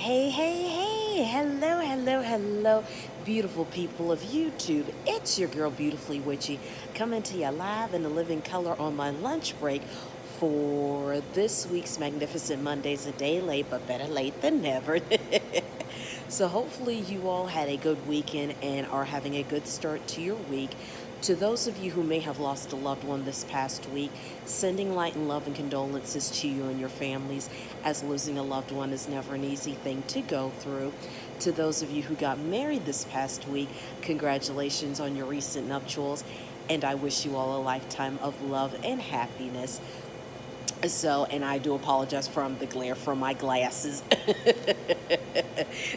Hey, hello, beautiful people of YouTube. It's your girl, Beautifully Witchy, coming to you live in the living color on my lunch break for this week's Magnificent Mondays, a day late, but better late than never. So, hopefully, you all had a good weekend and are having a good start to your week. To those of you who may have lost a loved one this past week, sending light and love and condolences to you and your families, as losing a loved one is never an easy thing to go through. To those of you who got married this past week, congratulations on your recent nuptials, and I wish you all a lifetime of love and happiness. So, and I do apologize from the glare from my glasses.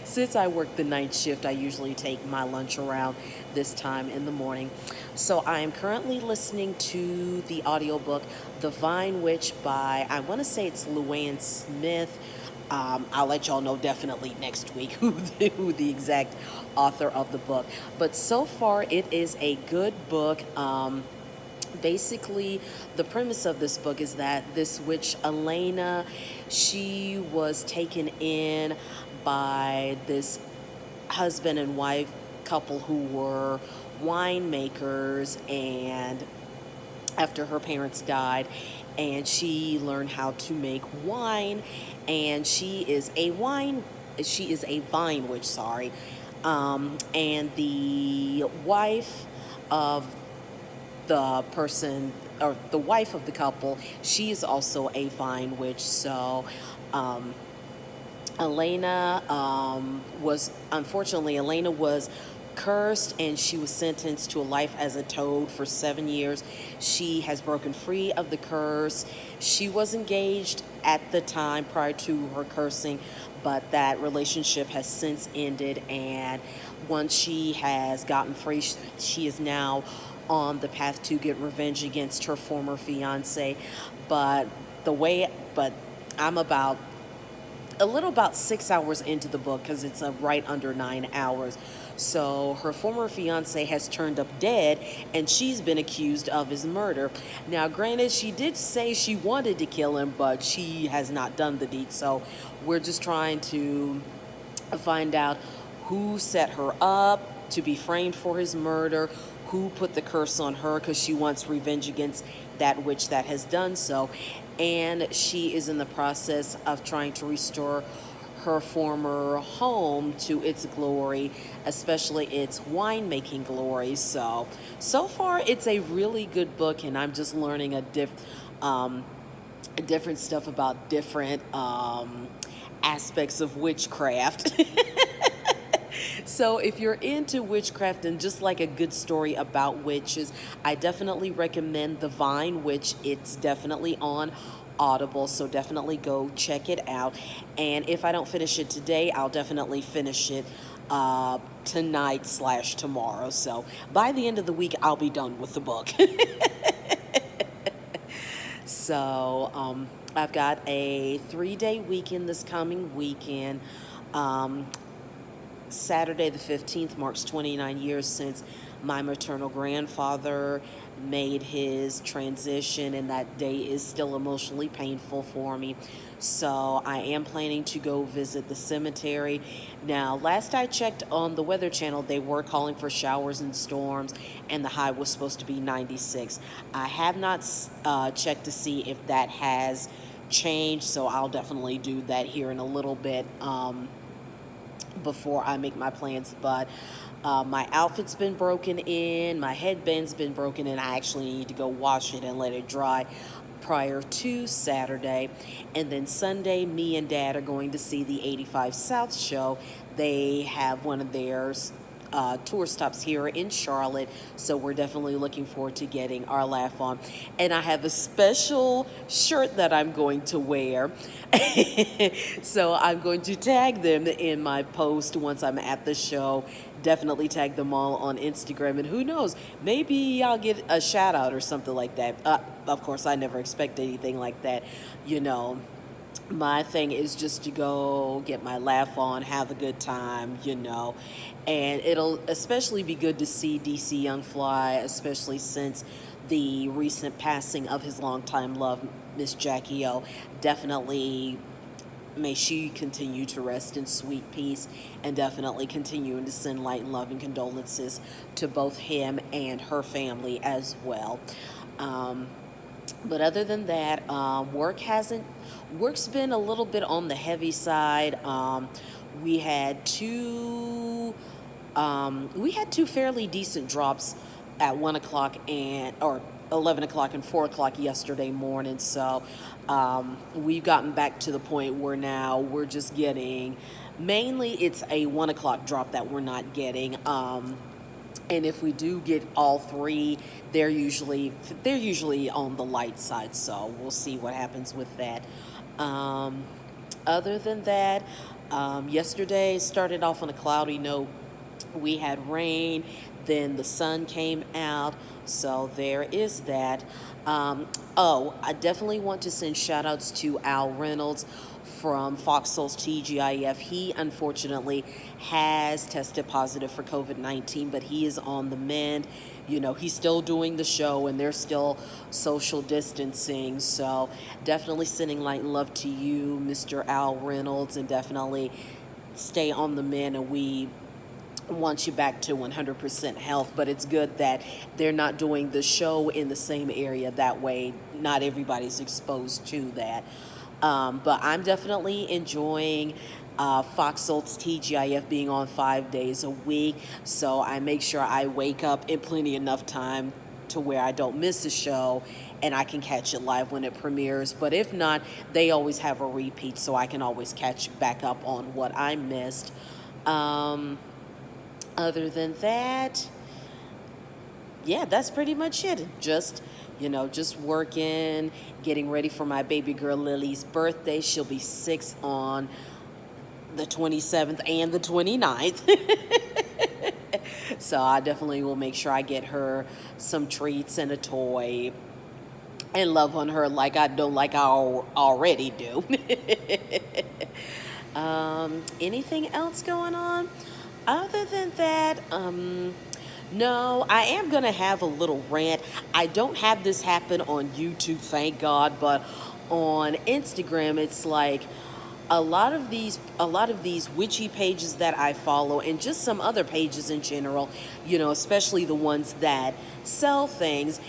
Since I work the night shift, I usually take my lunch around this time in the morning. So, I am currently listening to the audiobook The Vine Witch by, I want to say it's Luann Smith. I'll let y'all know definitely next week who the exact author of the book. But so far, it is a good book. Basically, the premise of this book is that this witch Elena, she was taken in by this husband and wife couple who were winemakers, and after her parents died, and she learned how to make wine, and she is a vine witch, sorry. And the wife of the person, or the wife of the couple, she is also a vine witch. So um, Elena was cursed, and she was sentenced to a life as a toad for 7 years. She has broken free of the curse. She was engaged at the time prior to her cursing, but that relationship has since ended. And once she has gotten free, she is now on the path to get revenge against her former fiance. But but I'm about 6 hours into the book, because it's a right under 9 hours. So her former fiance has turned up dead, and she's been accused of his murder. Now, granted, she did say she wanted to kill him, but she has not done the deed. So we're just trying to find out who set her up to be framed for his murder, who put the curse on her, because she wants revenge against that witch that has done so. And she is in the process of trying to restore her former home to its glory, especially its winemaking glory. So far, it's a really good book, and I'm just learning different stuff about different aspects of witchcraft. So if you're into witchcraft and just like a good story about witches, I definitely recommend The Vine Witch. It's definitely on Audible, so definitely go check it out. And if I don't finish it today, I'll definitely finish it tonight/tomorrow. So by the end of the week, I'll be done with the book. I've got a 3-day weekend this coming weekend. Um, Saturday the 15th marks 29 years since my maternal grandfather made his transition, and that day is still emotionally painful for me. So I am planning to go visit the cemetery. Now, last I checked on the Weather Channel, they were calling for showers and storms, and the high was supposed to be 96. I have not checked to see if that has changed, so I'll definitely do that here in a little bit. Before I make my plans. But my outfit's been broken in, my headband's been broken in. I actually need to go wash it and let it dry prior to Saturday. And then Sunday, me and Dad are going to see the 85 South show. They have one of their tour stops here in Charlotte, so we're definitely looking forward to getting our laugh on. And I have a special shirt that I'm going to wear. So I'm going to tag them in my post once I'm at the show. Definitely tag them all on Instagram, and who knows, maybe I'll get a shout out or something like that. Of course, I never expect anything like that, you know. My thing is just to go get my laugh on, have a good time, you know. And it'll especially be good to see DC Young Fly, especially since the recent passing of his longtime love, Miss Jackie O. Definitely may she continue to rest in sweet peace, and definitely continuing to send light and love and condolences to both him and her family as well. Um, but other than that, work's been a little bit on the heavy side. We had two we had two fairly decent drops at 1 o'clock and or 11 o'clock and 4 o'clock yesterday morning. So we've gotten back to the point where now we're just getting, mainly it's a 1 o'clock drop that we're not getting. And if we do get all three, they're usually on the light side. So we'll see what happens with that. Um, Other than that, yesterday started off on a cloudy note. We had rain, then the sun came out, so there is that. Oh, I definitely want to send shout outs to Al Reynolds from Fox Soul's TGIF. He unfortunately has tested positive for COVID-19, but he is on the mend. You know, he's still doing the show and they're still social distancing. So definitely sending light and love to you, Mr. Al Reynolds, and definitely stay on the mend. And we want you back to 100% health, but it's good that they're not doing the show in the same area. That way, not everybody's exposed to that. But I'm definitely enjoying Fox Soul's TGIF being on 5 days a week. So I make sure I wake up in plenty enough time to where I don't miss the show and I can catch it live when it premieres. But if not, they always have a repeat, so I can always catch back up on what I missed. Other than that, yeah, that's pretty much it. Just working, getting ready for my baby girl Lily's birthday. She'll be 6 on the 27th and the 29th. So I definitely will make sure I get her some treats and a toy and love on her like I already do. Anything else going on? Other than that, no, I am going to have a little rant. I don't have this happen on YouTube, thank God, but on Instagram, it's like a lot of these witchy pages that I follow, and just some other pages in general, especially the ones that sell things,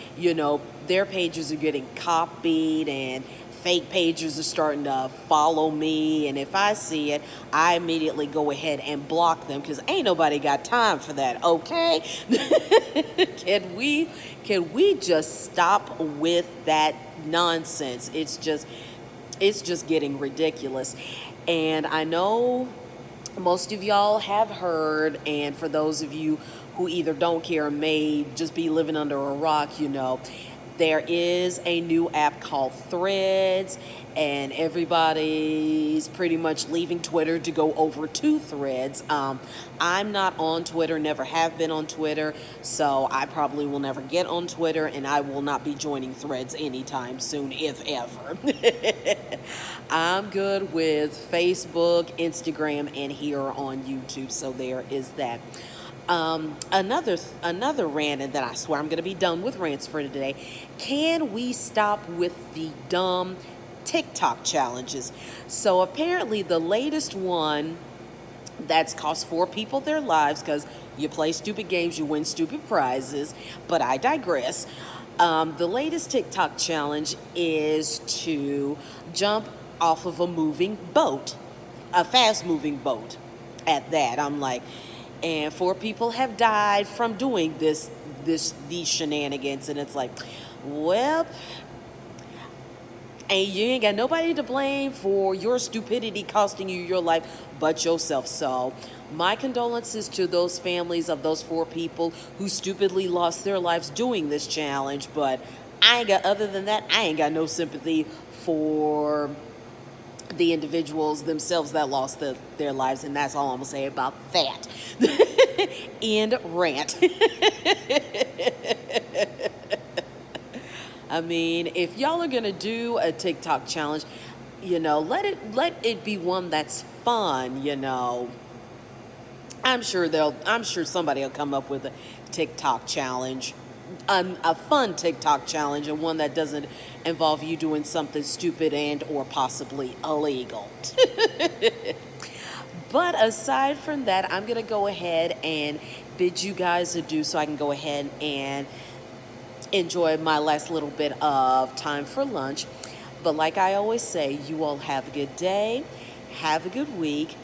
their pages are getting copied, and fake pages are starting to follow me, and if I see it, I immediately go ahead and block them, because ain't nobody got time for that, okay? Can we just stop with that nonsense? It's just getting ridiculous. And I know most of y'all have heard, and for those of you who either don't care or may just be living under a rock, there is a new app called Threads, and everybody's pretty much leaving Twitter to go over to Threads. I'm not on Twitter, never have been on Twitter, so I probably will never get on Twitter, and I will not be joining Threads anytime soon, if ever. I'm good with Facebook, Instagram, and here on YouTube, so there is that. Another rant, and then I swear I'm going to be done with rants for today. Can we stop with the dumb TikTok challenges? So apparently the latest one that's cost 4 people their lives, because you play stupid games, you win stupid prizes, but I digress. The latest TikTok challenge is to jump off of a moving boat, a fast moving boat at that. I'm like, and 4 people have died from doing these shenanigans, and it's like, well, and you ain't got nobody to blame for your stupidity costing you your life but yourself. So my condolences to those families of those 4 people who stupidly lost their lives doing this challenge, but other than that, I ain't got no sympathy for the individuals themselves that lost their lives, and that's all I'm gonna say about that. End rant. I mean, if y'all are gonna do a TikTok challenge, let it be one that's fun. I'm sure somebody will come up with a TikTok challenge a fun TikTok challenge and one that doesn't involve you doing something stupid and or possibly illegal. But aside from that, I'm going to go ahead and bid you guys adieu so I can go ahead and enjoy my last little bit of time for lunch. But like I always say, you all have a good day, have a good week.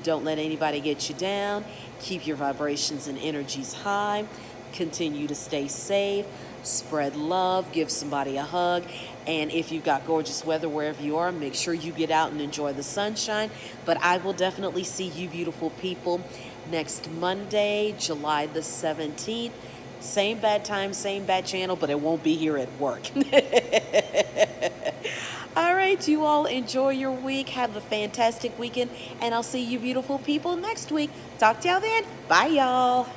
Don't let anybody get you down. Keep your vibrations and energies high. Continue to stay safe. Spread love. Give somebody a hug. And if you've got gorgeous weather wherever you are, make sure you get out and enjoy the sunshine. But I will definitely see you beautiful people next Monday, July the 17th. Same bad time, same bad channel, but it won't be here at work. All right, you all enjoy your week. Have a fantastic weekend, and I'll see you beautiful people next week. Talk to y'all then. Bye, y'all.